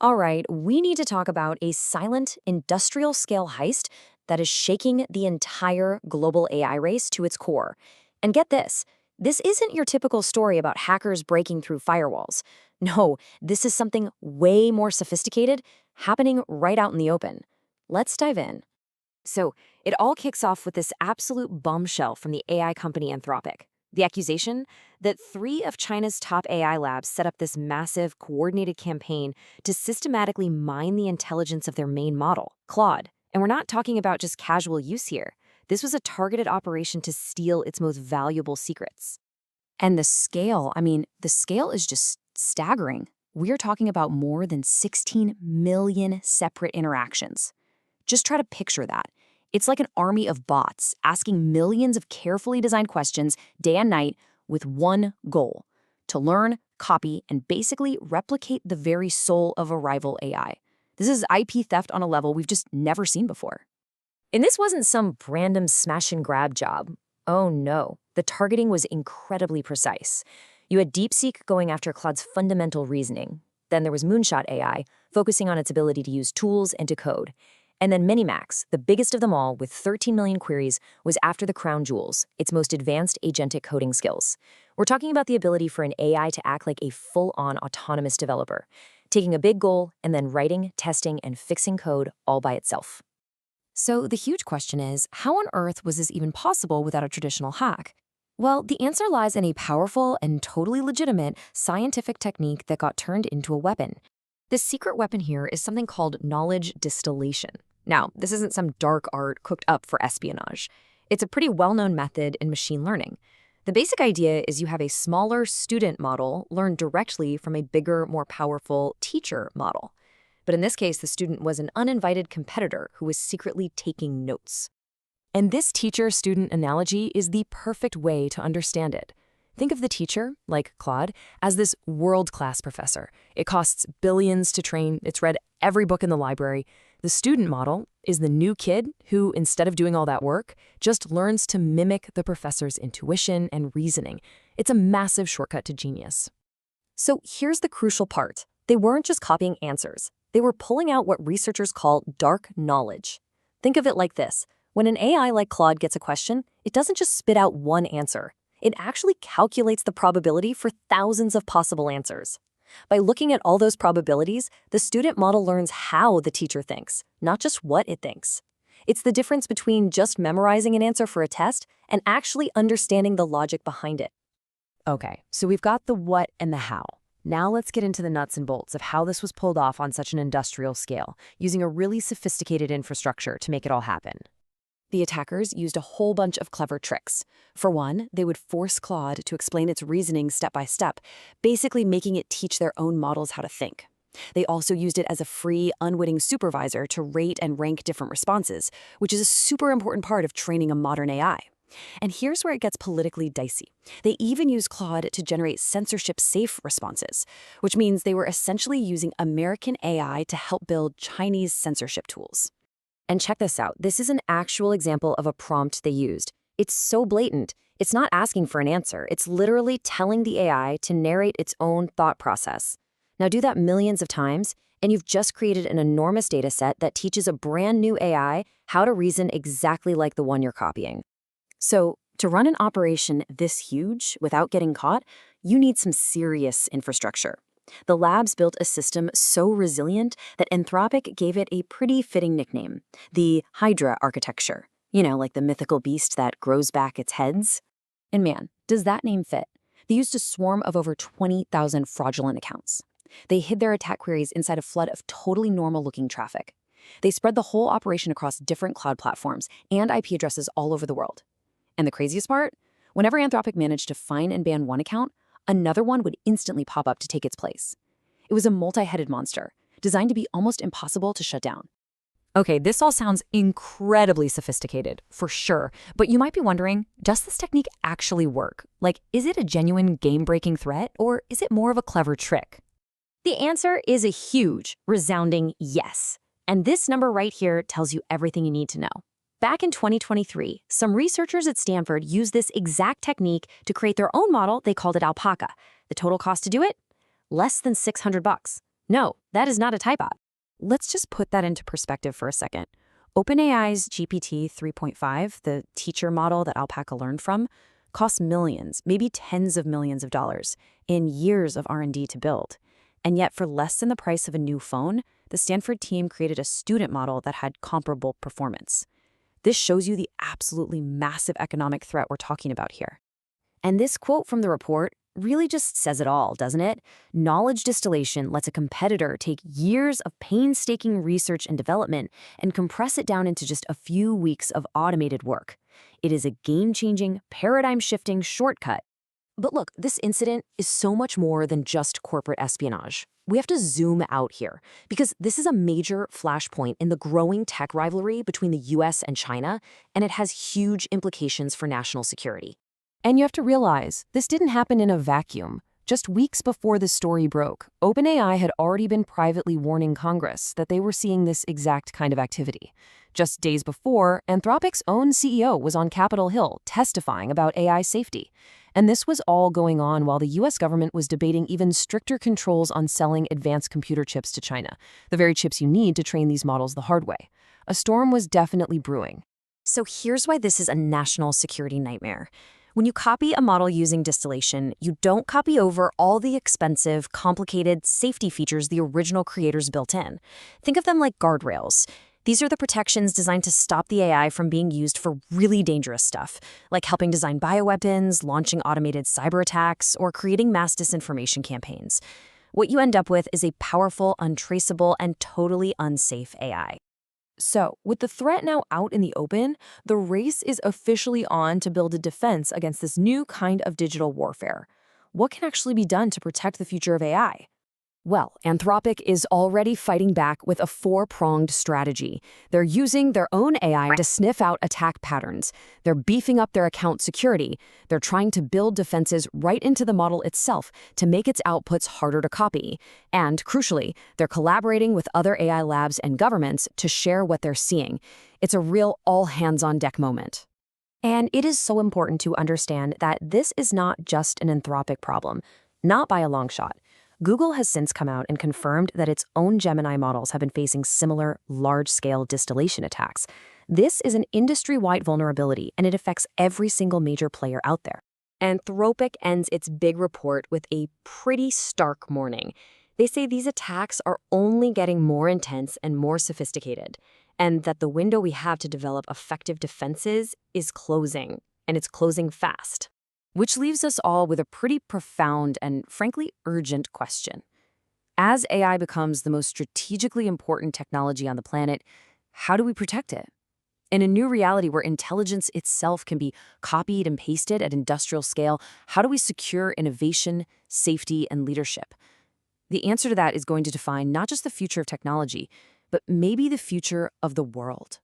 All right, we need to talk about a silent industrial scale heist that is shaking the entire global AI race to its core. And get this isn't your typical story about hackers breaking through firewalls. No, this is something way more sophisticated happening right out in the open. Let's dive in. So, it all kicks off with this absolute bombshell from the AI company Anthropic. The accusation that three of China's top AI labs set up this massive, coordinated campaign to systematically mine the intelligence of their main model, Claude. And we're not talking about just casual use here. This was a targeted operation to steal its most valuable secrets. And the scale is just staggering. We're talking about more than 16 million separate interactions. Just try to picture that. It's like an army of bots asking millions of carefully designed questions day and night with one goal: to learn, copy, and basically replicate the very soul of a rival AI. This is IP theft on a level we've just never seen before. And this wasn't some random smash and grab job. Oh no, the targeting was incredibly precise. You had DeepSeek going after Claude's fundamental reasoning. Then there was Moonshot AI, focusing on its ability to use tools and to code. And then MiniMax, the biggest of them all with 13 million queries, was after the crown jewels, its most advanced agentic coding skills. We're talking about the ability for an AI to act like a full-on autonomous developer, taking a big goal and then writing, testing, and fixing code all by itself. So the huge question is, how on earth was this even possible without a traditional hack? Well, the answer lies in a powerful and totally legitimate scientific technique that got turned into a weapon. The secret weapon here is something called knowledge distillation. Now, this isn't some dark art cooked up for espionage. It's a pretty well-known method in machine learning. The basic idea is you have a smaller student model learn directly from a bigger, more powerful teacher model. But in this case, the student was an uninvited competitor who was secretly taking notes. And this teacher-student analogy is the perfect way to understand it. Think of the teacher, like Claude, as this world-class professor. It costs billions to train, it's read every book in the library. The student model is the new kid who, instead of doing all that work, just learns to mimic the professor's intuition and reasoning. It's a massive shortcut to genius. So here's the crucial part. They weren't just copying answers. They were pulling out what researchers call dark knowledge. Think of it like this. When an AI like Claude gets a question, it doesn't just spit out one answer. It actually calculates the probability for thousands of possible answers. By looking at all those probabilities, the student model learns how the teacher thinks, not just what it thinks. It's the difference between just memorizing an answer for a test and actually understanding the logic behind it. Okay, so we've got the what and the how. Now let's get into the nuts and bolts of how this was pulled off on such an industrial scale, using a really sophisticated infrastructure to make it all happen. The attackers used a whole bunch of clever tricks. For one, they would force Claude to explain its reasoning step by step, basically making it teach their own models how to think. They also used it as a free, unwitting supervisor to rate and rank different responses, which is a super important part of training a modern AI. And here's where it gets politically dicey. They even used Claude to generate censorship-safe responses, which means they were essentially using American AI to help build Chinese censorship tools. And check this out. This is an actual example of a prompt they used. It's so blatant. It's not asking for an answer. It's literally telling the AI to narrate its own thought process. Now do that millions of times, and you've just created an enormous data set that teaches a brand new AI how to reason exactly like the one you're copying. So to run an operation this huge without getting caught, you need some serious infrastructure. The labs built a system so resilient that Anthropic gave it a pretty fitting nickname, the Hydra architecture. You know, like the mythical beast that grows back its heads. And man, does that name fit? They used a swarm of over 20,000 fraudulent accounts. They hid their attack queries inside a flood of totally normal-looking traffic. They spread the whole operation across different cloud platforms and IP addresses all over the world. And the craziest part? Whenever Anthropic managed to find and ban one account, another one would instantly pop up to take its place. It was a multi-headed monster, designed to be almost impossible to shut down. Okay, this all sounds incredibly sophisticated, for sure, but you might be wondering, does this technique actually work? Like, is it a genuine game-breaking threat, or is it more of a clever trick? The answer is a huge, resounding yes. And this number right here tells you everything you need to know. Back in 2023, some researchers at Stanford used this exact technique to create their own model. They called it Alpaca. The total cost to do it? Less than $600. No, that is not a typo. Let's just put that into perspective for a second. OpenAI's GPT 3.5, the teacher model that Alpaca learned from, costs millions, maybe tens of millions of dollars, in years of R&D to build. And yet, for less than the price of a new phone, the Stanford team created a student model that had comparable performance. This shows you the absolutely massive economic threat we're talking about here. And this quote from the report really just says it all, doesn't it? Knowledge distillation lets a competitor take years of painstaking research and development and compress it down into just a few weeks of automated work. It is a game-changing, paradigm-shifting shortcut. But look, this incident is so much more than just corporate espionage. We have to zoom out here, because this is a major flashpoint in the growing tech rivalry between the US and China, and it has huge implications for national security. And you have to realize, this didn't happen in a vacuum. Just weeks before the story broke, OpenAI had already been privately warning Congress that they were seeing this exact kind of activity. Just days before, Anthropic's own CEO was on Capitol Hill testifying about AI safety. And this was all going on while the US government was debating even stricter controls on selling advanced computer chips to China, the very chips you need to train these models the hard way. A storm was definitely brewing. So here's why this is a national security nightmare. When you copy a model using distillation, you don't copy over all the expensive, complicated safety features the original creators built in. Think of them like guardrails. These are the protections designed to stop the AI from being used for really dangerous stuff, like helping design bioweapons, launching automated cyber attacks, or creating mass disinformation campaigns. What you end up with is a powerful, untraceable, and totally unsafe AI. So, with the threat now out in the open, the race is officially on to build a defense against this new kind of digital warfare. What can actually be done to protect the future of AI? Well, Anthropic is already fighting back with a four-pronged strategy. They're using their own AI to sniff out attack patterns. They're beefing up their account security. They're trying to build defenses right into the model itself to make its outputs harder to copy. And, crucially, they're collaborating with other AI labs and governments to share what they're seeing. It's a real all-hands-on-deck moment. And it is so important to understand that this is not just an Anthropic problem, not by a long shot. Google has since come out and confirmed that its own Gemini models have been facing similar large-scale distillation attacks. This is an industry-wide vulnerability, and it affects every single major player out there. Anthropic ends its big report with a pretty stark warning. They say these attacks are only getting more intense and more sophisticated, and that the window we have to develop effective defenses is closing, and it's closing fast. Which leaves us all with a pretty profound and, frankly, urgent question. As AI becomes the most strategically important technology on the planet, how do we protect it? In a new reality where intelligence itself can be copied and pasted at industrial scale, how do we secure innovation, safety, and leadership? The answer to that is going to define not just the future of technology, but maybe the future of the world.